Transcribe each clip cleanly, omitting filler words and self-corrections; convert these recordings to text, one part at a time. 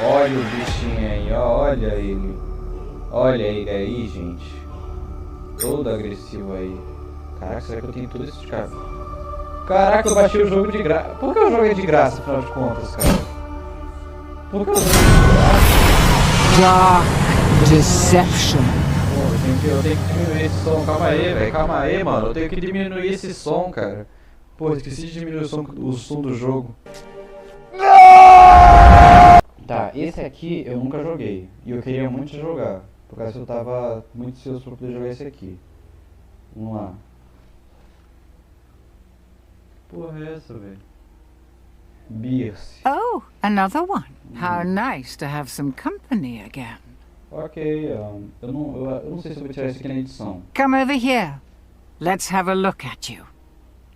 Olha o bichinho aí, olha ele. Olha ele aí, gente. Todo agressivo aí. Caraca, será que eu tenho tudo isso de cara? Caraca, eu baixei o jogo de graça. Por que eu joguei de graça, afinal de contas, cara? Por que eu joguei de graça? Dark deception. Pô, eu tenho que diminuir esse som. Calma aí, velho. Calma aí, mano. Eu tenho que diminuir esse som, cara. Pô, esqueci de diminuir o som do jogo. Tá, esse aqui eu nunca joguei. E eu queria muito jogar. Por causa que eu tava muito ansioso pra poder jogar esse aqui. Vamos lá. Porra é essa, velho? Beers. Oh, another one. How nice to have some company again. Ok, eu não sei se eu vou tirar isso aqui na edição. Come over here. Let's have a look at you.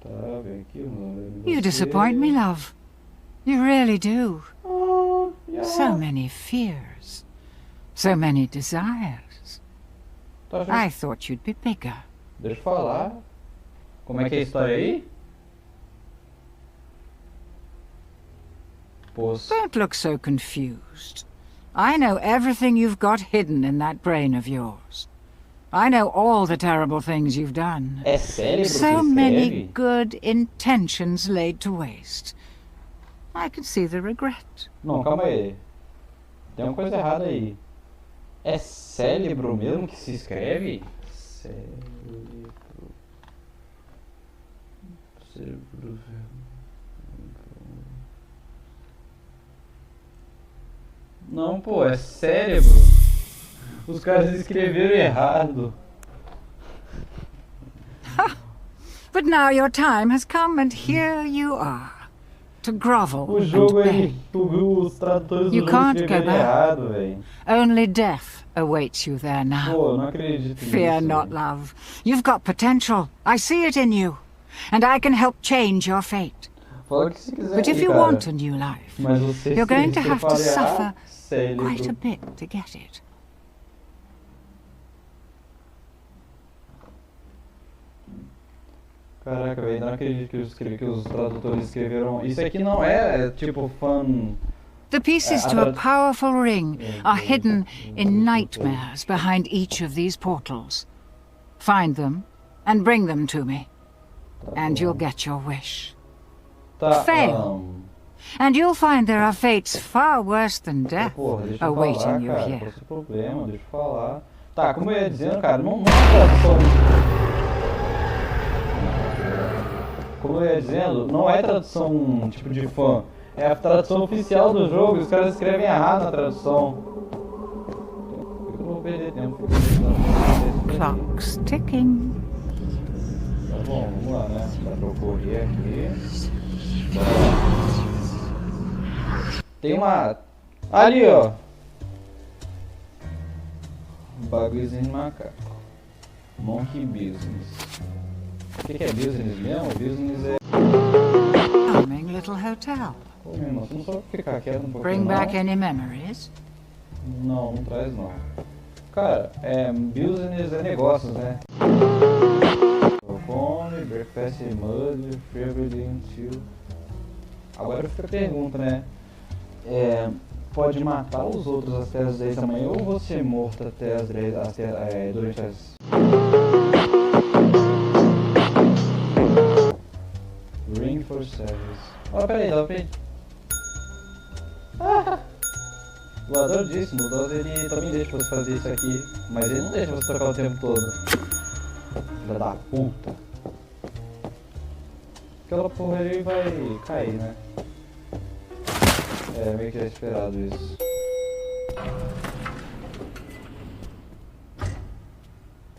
Tá, vem aqui. You disappoint me, love. You really do. Oh, yeah. So many fears. So many desires. Tá, já... I thought you'd be bigger. Deixa eu falar. Como é que é a história aí? Poxa. Don't look so confused. I know everything you've got hidden in that brain of yours. I know all the terrible things you've done. É cérebro que So many escreve? good intentions laid to waste. I can see the regret. Não, calma aí. Tem uma coisa errada aí. É cérebro mesmo que se escreve? Cérebro. Cérebro. Não, pô, é cérebro. Os caras escreveram errado. But now your time has come and here you are. To grovel O jogo, and ele, beg. os tradutores do You jogo can't go escreveram back. errado, velho. Only death awaits you there now. Pô, eu não acredito Fear nisso. not, velho. love. You've got potential. I see it in you. And I can help change your fate. Fala o que você quiser But if aí, you cara. want a new life, Mas você, you're going to você have to fala, suffer cérebro. quite a bit to get it. Caraca, velho, não acredito que os tradutores escreveram. Isso aqui não é tipo fã. The pieces to a powerful ring are hidden in nightmares behind each of these portals. Find them and bring them to me, and you'll get your wish. Tá, Fail. And you'll find there are fates far worse than death porra, deixa eu awaiting falar, you cara. here. Qual é o seu problema? Deixa eu falar. Tá, como eu ia dizendo, cara, não é tradução. Como eu ia dizendo, não é tradução tipo de fã. É a tradução oficial do jogo, os caras escrevem errado na tradução. Eu não vou perder tempo. Clock's ticking. Tá bom, vamos lá, né? Dá pra eu correr aqui. Tem uma... Ali, ó. Bagulhozinho de macaco. Monkey Business. O que é business mesmo? Business é... Charming little hotel. Pô, meu irmão, você não sabe ficar quieto um pouquinho, Bring não? back any memories? Não, não traz não. Cara, business é negócios, né? Fome, breakfast mud, favorite until... Agora fica a pergunta, né? Pode matar os outros até as 10 da manhã ou vou ser morto até as 10, durante as... Ring for service. Ó, peraí, dá pra... O doador disse, o doador ele também deixa você fazer isso aqui, mas ele não deixa você tocar o tempo todo. Filha da puta. Aquela porra aí vai cair, né? É, meio que é esperado isso.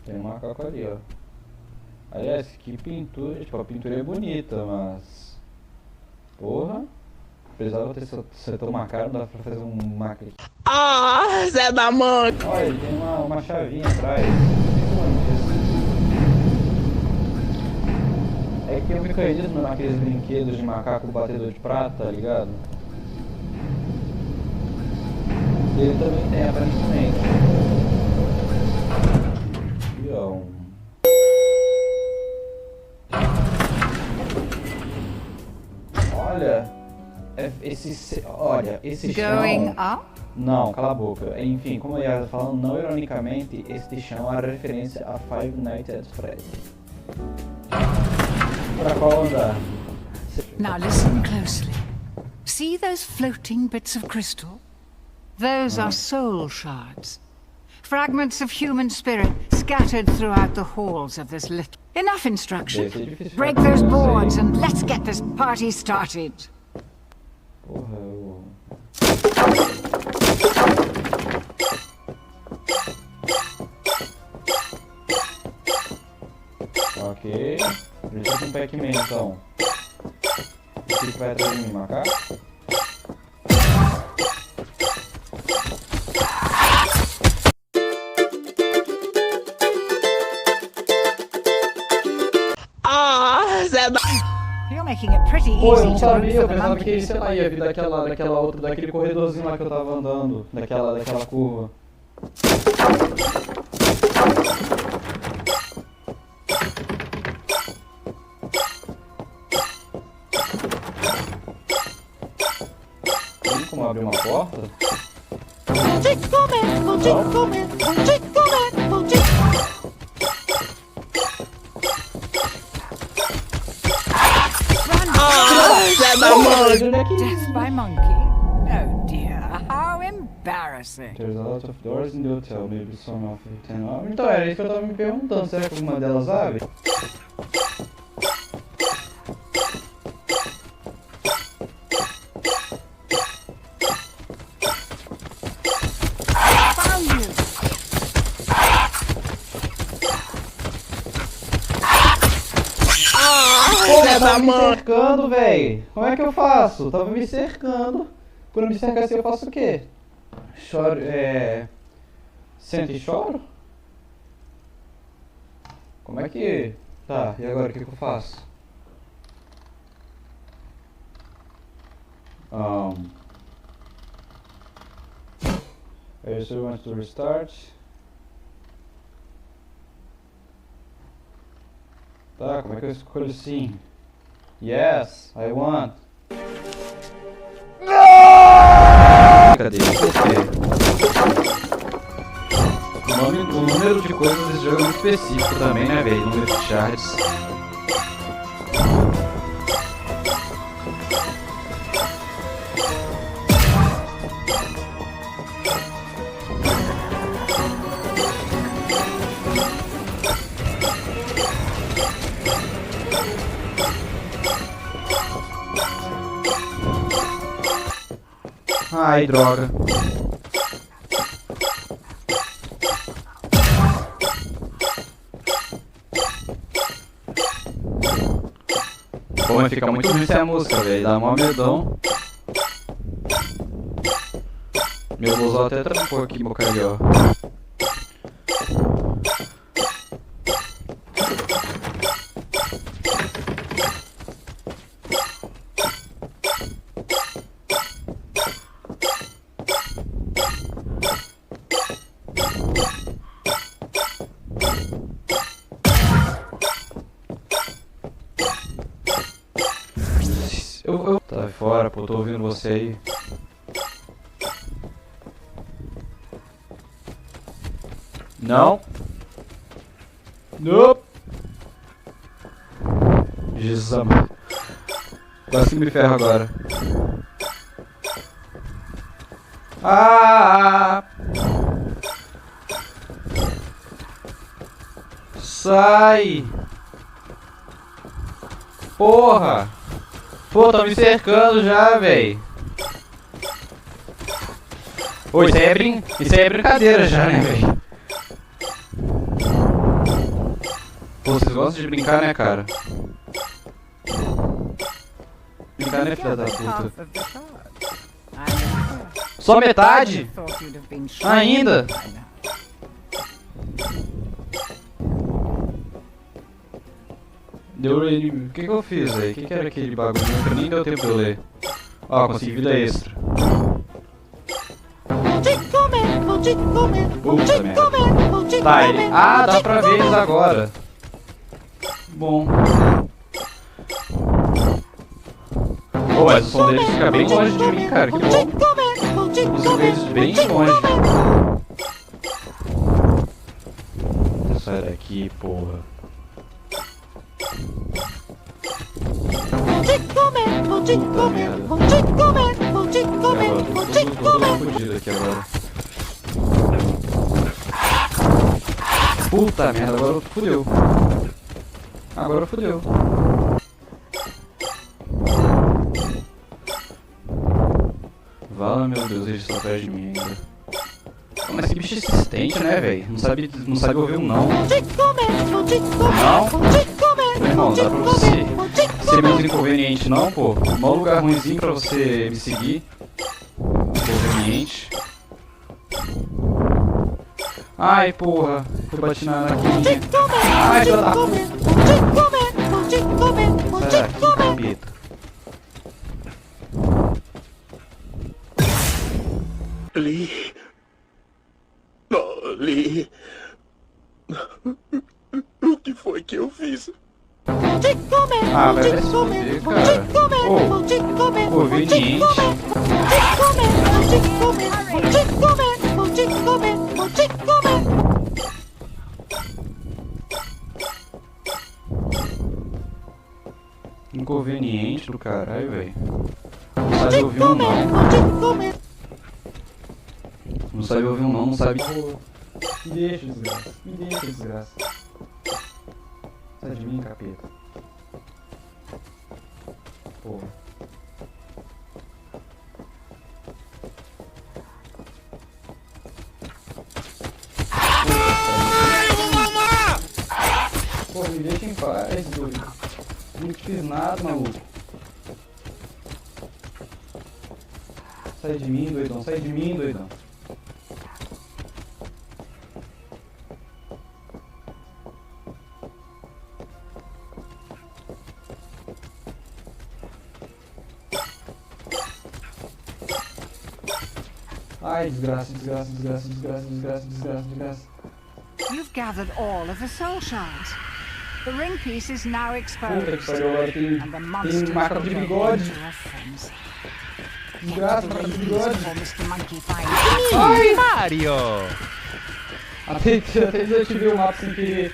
Tem um macaco ali, ó. Aliás, que pintura, tipo, a pintura é bonita, mas... Porra. Precisava ter setor uma cara, não dá pra fazer um macaco. Ah, Zé da mãe! Olha, ele tem uma chavinha atrás. É que tem um mecanismo naqueles brinquedos de macaco batedor de prata, tá ligado? Ele também tem, aparentemente. Aqui, ó. Olha, Olha, esse chão... Going up? Não, cala a boca. Enfim, como eu ia falando, não ironicamente, este chão é referência a Five Nights at Freddy's. Pra qual andar? Now listen closely. See those floating bits of crystal? Those are soul shards. Fragments of human spirit scattered throughout the halls of this little... Enough instruction. Break those boards and let's get this party started. Porra, eu... Ok. Preciso de um Pac-Man então. O que vai atrás de mim, macaco? You're making it pretty Pô, eu easy não to sabia, root eu for the pensava que, monkeys. sei lá, ia vir daquela outra, daquele corredorzinho lá que eu tava andando, daquela curva. Tem como abrir uma porta? Death by monkey? Oh dear, how embarrassing. There's a lot of doors in the hotel, maybe some of it can open. Então, era isso que eu tava me perguntando, será que alguma delas abre? Found you. Pô, mas tava me cercando, véi. Como é que eu faço? Tava me cercando. Quando me cercar assim, eu faço o quê? Choro, Sento e choro? Como é que... Tá, e agora o que eu faço? I still want to restart. Tá, como é que eu escolho sim? Yes, I want. Cadê? Por quê? O número de coisas desse jogo é muito específico também, né, velho? Número de shards. Ai, droga. Pô, mas fica muito ruim essa música, velho. Dá mó medão. Meu blusão até trancou aqui, bocalhó. Tá fora, pô, tô ouvindo você aí. Não. Nope. Jesus amado. Quase que me ferro agora. Ah! Sai! Porra! Pô, tô me cercando já, véi. Pô, isso aí é brincadeira já, né, véi? Pô, vocês gostam de brincar, né, cara? Brincar, né, filha da puta? Só metade? Ainda? Deu ele... O que eu fiz aí? O que era aquele bagulho que nem deu tempo de eu ler? Ó, consegui vida extra. Puta merda. Tá, ele... Ah, dá pra ver eles agora. Bom. Pô, mas o som deles fica bem longe de mim, cara. Que bom. Consigo ver eles bem longe. Sai daqui, porra. Puta merda. Tô fudido aqui agora. Puta merda, agora fudeu. Agora fudeu. Vala, meu Deus, eles estão atrás de mim ainda. Mas que bicho insistente, né, velho? Não sabe ouvir um não. Não? Meu irmão, dá pra você ser menos inconveniente não, pô. Mó lugar ruimzinho pra você me seguir. Inconveniente. Ai, porra. Eu bati na anaquinha. Ai, filha da puta. Sai daqui, capeta. Lee. Oh, Lee. O que foi que eu fiz? Ah, vai se fuder, cara. Ô, conveniente. Inconveniente do caralho, velho. Não sabe ouvir um não. Não sabe ouvir um não sabe. Me deixa, desgraça. Me deixa, desgraça. Sai de mim, capeta. Porra. Pô, me deixa em paz, doido. Não te fiz nada, maluco. Sai de mim, doidão. Sai de mim, doidão. Ai, desgraça, desgraça, desgraça, desgraça, desgraça, desgraça, desgraça. You've gathered all of the soul shards. The ring piece is now exposed. Puta que pariu, agora tem marca de bigode. Desgraça, marca de bigode. Ai, Mario! Até desativei o mapa sem querer.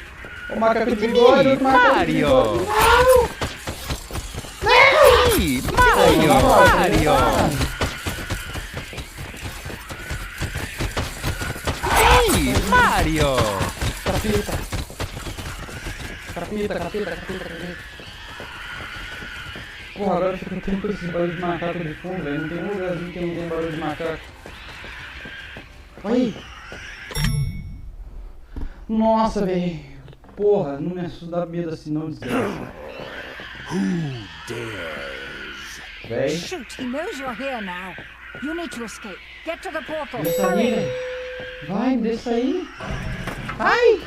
O macaco de bigode, o macaco de bigode. Mario! Mario! Mario! Capeta! Capeta, capeta, capeta, capeta. Porra, agora fica com esse barulho de macaco de fundo, velho. Não tem um lugarzinho que não tem barulho de macaco. Aí! Nossa, velho. Porra, não me assusta, dá medo assim não, desgraça. Who dares? Véi. Shoot, he knows you're here now. You need to escape. Get to the portal. Desça aí, velho. Vai, desça aí. Ai!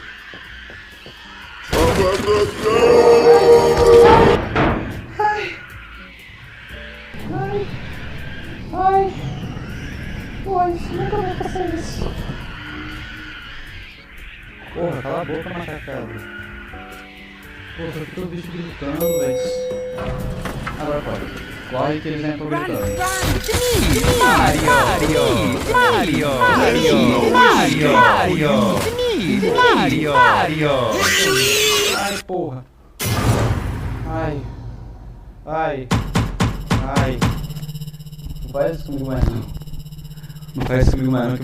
Ai! Ai! Ai! Pô, isso nunca vai passar isso. Porra, cala a boca, macacada. Porra, eu tô bicho gritando, velho. Agora pode. Corre que eles vêm aproveitando. Mario! Mario! Mario! Mario! Mario! Mario! Mario! Ai, porra. Ai. Ai. Ai. Não faz isso comigo mais não. Não faz isso comigo mais não,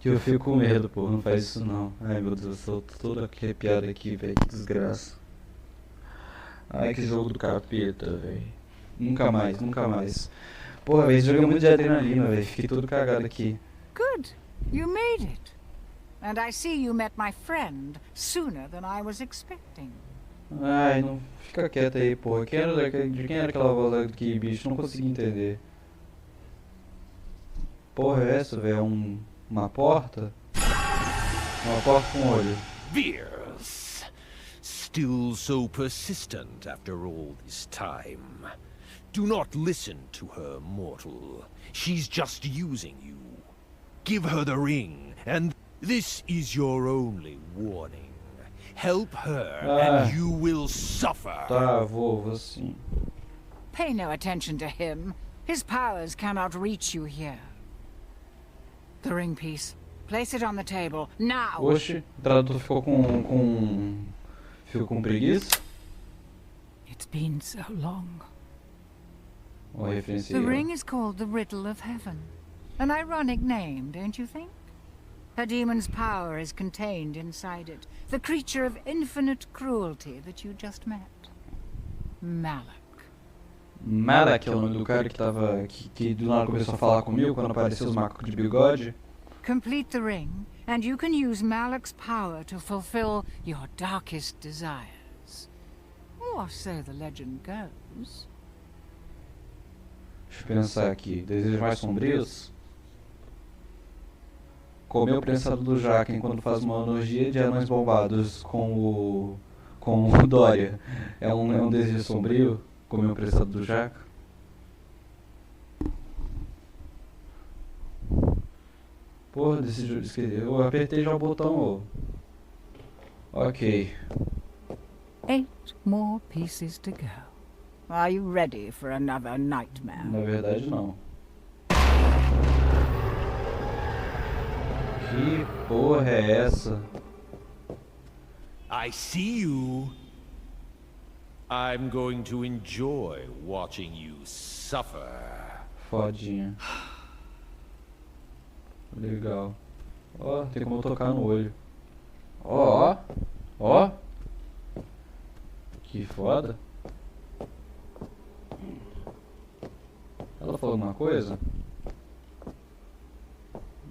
que eu fico com medo, porra. Não faz isso não. Ai, meu Deus, eu tô todo arrepiado aqui, velho. Que desgraça. Ai, que jogo do capeta, velho. Nunca mais, nunca mais. Porra, velho, esse jogo é muito de adrenalina, velho. Fiquei todo cagado aqui. Good. You made it. And I see you met my friend sooner than I was expecting. Ai, não fica quieto aí, porra. De quem era aquela voz aqui, bicho? Não consegui entender. Porra, é essa, velho? Uma porta? Uma porta com olho. Fierce. Still so persistent after all this time. Do not listen to her, mortal. She's just using you. Give her the ring, and this is your only warning. Help her, and you will suffer. Tá, vou sim. Pay no attention to him. His powers cannot reach you here. The ring piece. Place it on the table, now! Oxe, o tradutor ficou com preguiça. It's been so long. Uma referência The aí, ring is called the Riddle of Heaven. An ironic name, don't you think? A demon's power is contained inside it. The creature of infinite cruelty that you just met. Malak. Malak é o nome do cara que do nada começou a falar comigo quando apareceu os macacos de bigode. Complete the ring, and you can use Malak's power to fulfill your darkest desires. Or so the legend goes. Deixa eu pensar aqui. Desejos mais sombrios? Comer o prensado do Jaca enquanto faz uma orgia de anões bombados com o Dória. É um desejo sombrio? Comer o prensado do Jaca? Porra, eu apertei já o botão. Ok. 8 more pieces to go. Are you ready for another nightmare? Na verdade, não. Que porra é essa? I see you. I'm going to enjoy watching you suffer. Fodinha. Legal. Ó, tem como eu tocar no olho. Ó. Que foda. Ela falou alguma coisa?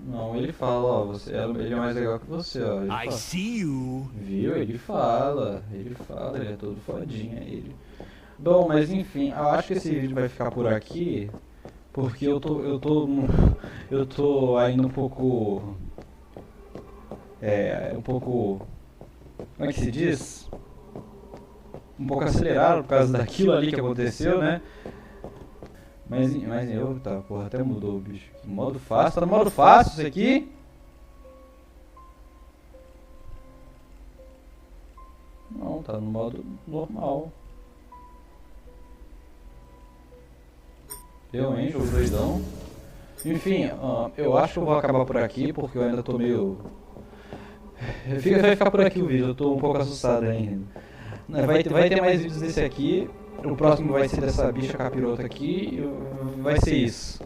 Não, ele fala, ó, ele é mais legal que você, ó. Ele I fala. see you. Viu? Ele é todo fodinha, ele. Bom, mas enfim, eu acho que esse vídeo vai ficar por aqui, porque eu tô ainda um pouco, como é que se diz? Um pouco acelerado por causa daquilo ali que aconteceu, né? Mas tá, porra, até mudou o bicho. Modo fácil, tá no modo fácil isso aqui? Não, tá no modo normal. Eu, hein, jogo doidão. Enfim, eu acho que eu vou acabar por aqui, porque eu ainda tô meio... Vai ficar por aqui o vídeo, eu tô um pouco assustado ainda. Vai ter mais vídeos desse aqui. O próximo vai ser dessa bicha capirota aqui. Vai ser isso.